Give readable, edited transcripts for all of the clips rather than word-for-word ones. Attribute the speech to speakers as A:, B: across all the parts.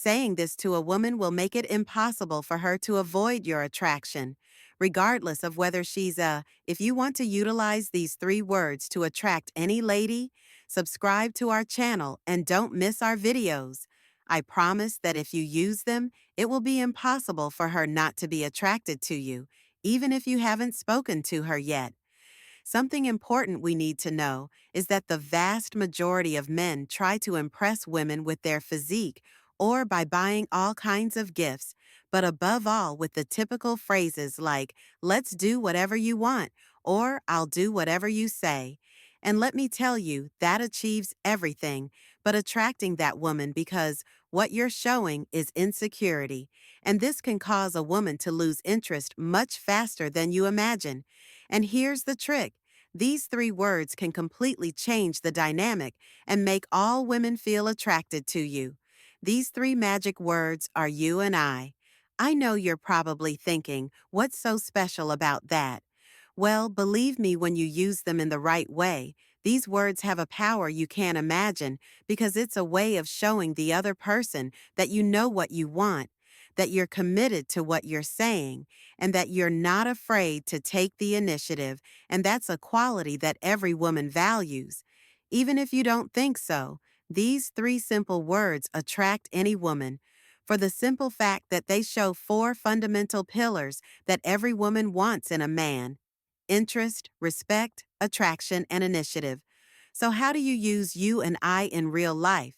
A: Saying this to a woman will make it impossible for her to avoid your attraction, regardless of whether she's a. If you want to utilize these three words to attract any lady, subscribe to our channel and don't miss our videos. I promise that if you use them, it will be impossible for her not to be attracted to you, even if you haven't spoken to her yet. Something important we need to know is that the vast majority of men try to impress women with their physique or by buying all kinds of gifts, but above all with the typical phrases like, let's do whatever you want, or I'll do whatever you say. And let me tell you, that achieves everything but attracting that woman because what you're showing is insecurity, and this can cause a woman to lose interest much faster than you imagine. And here's the trick. These three words can completely change the dynamic and make all women feel attracted to you. These three magic words are you and I. I know you're probably thinking, what's so special about that? Well, believe me when you use them in the right way. These words have a power you can't imagine because it's a way of showing the other person that you know what you want, that you're committed to what you're saying, and that you're not afraid to take the initiative, and that's a quality that every woman values. Even if you don't think so, these three simple words attract any woman for the simple fact that they show four fundamental pillars that every woman wants in a man: interest, respect, attraction, and initiative. So, how do you use you and I in real life?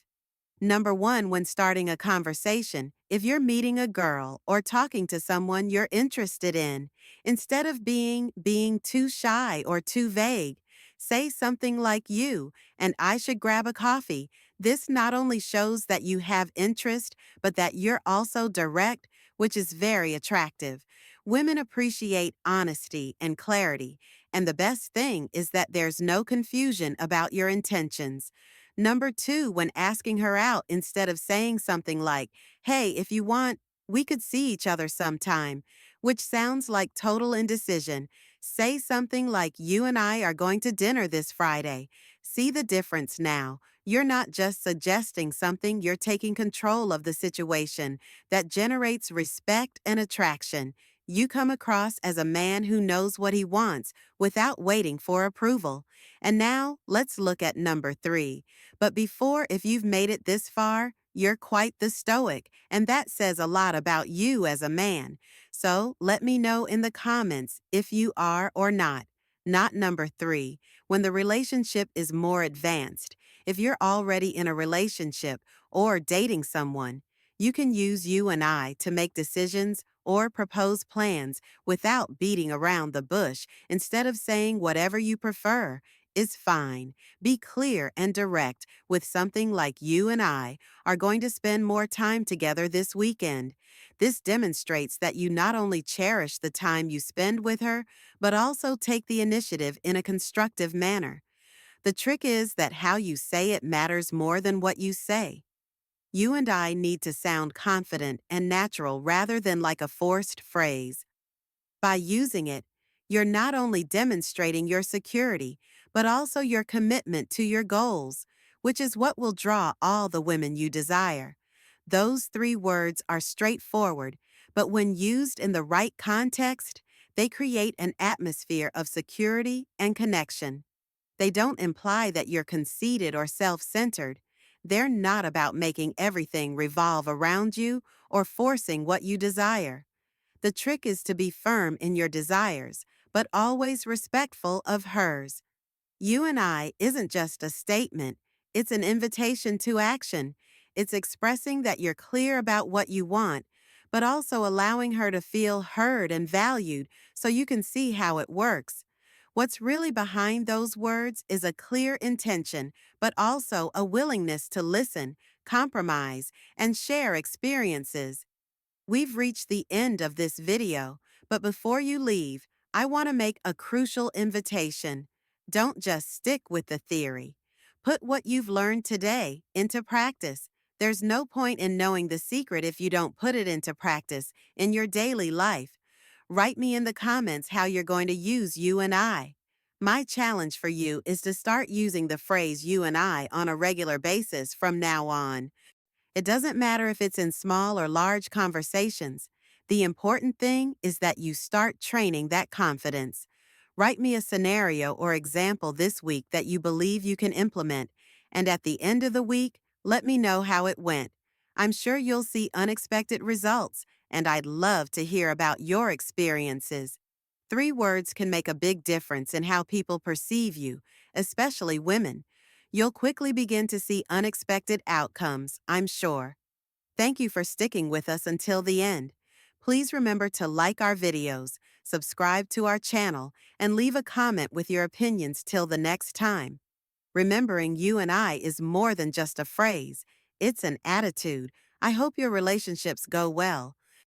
A: Number one, when starting a conversation, if you're meeting a girl or talking to someone you're interested in, instead of being too shy or too vague, say something like you and I should grab a coffee. This not only shows that you have interest, but that you're also direct, which is very attractive. Women appreciate honesty and clarity, and the best thing is that there's no confusion about your intentions. Number two, when asking her out, instead of saying something like, hey, if you want, we could see each other sometime, which sounds like total indecision, say something like, you and I are going to dinner this Friday. See the difference now. You're not just suggesting something, you're taking control of the situation. That generates respect and attraction. You come across as a man who knows what he wants without waiting for approval. And now, let's look at number three. But before, if you've made it this far, you're quite the stoic, and that says a lot about you as a man. So let me know in the comments if you are or not. Not number three, when the relationship is more advanced. If you're already in a relationship or dating someone, you can use you and I to make decisions or propose plans without beating around the bush. Instead of saying whatever you prefer is fine. Be clear and direct with something like you and I are going to spend more time together this weekend. This demonstrates that you not only cherish the time you spend with her, but also take the initiative in a constructive manner. The trick is that how you say it matters more than what you say. You and I need to sound confident and natural rather than like a forced phrase. By using it, you're not only demonstrating your security, but also your commitment to your goals, which is what will draw all the women you desire. Those three words are straightforward, but when used in the right context, they create an atmosphere of security and connection. They don't imply that you're conceited or self-centered. They're not about making everything revolve around you or forcing what you desire. The trick is to be firm in your desires, but always respectful of hers. You and I isn't just a statement, it's an invitation to action. It's expressing that you're clear about what you want, but also allowing her to feel heard and valued so you can see how it works. What's really behind those words is a clear intention, but also a willingness to listen, compromise, and share experiences. We've reached the end of this video, but before you leave, I want to make a crucial invitation. Don't just stick with the theory. Put what you've learned today into practice. There's no point in knowing the secret if you don't put it into practice in your daily life. Write me in the comments how you're going to use you and I. My challenge for you is to start using the phrase you and I on a regular basis from now on. It doesn't matter if it's in small or large conversations. The important thing is that you start training that confidence. Write me a scenario or example this week that you believe you can implement, and at the end of the week, let me know how it went. I'm sure you'll see unexpected results, and I'd love to hear about your experiences. 3 words can make a big difference in how people perceive you, especially women. You'll quickly begin to see unexpected outcomes, I'm sure. Thank you for sticking with us until the end. Please remember to like our videos, subscribe to our channel, and leave a comment with your opinions till the next time. Remembering you and I is more than just a phrase, it's an attitude. I hope your relationships go well.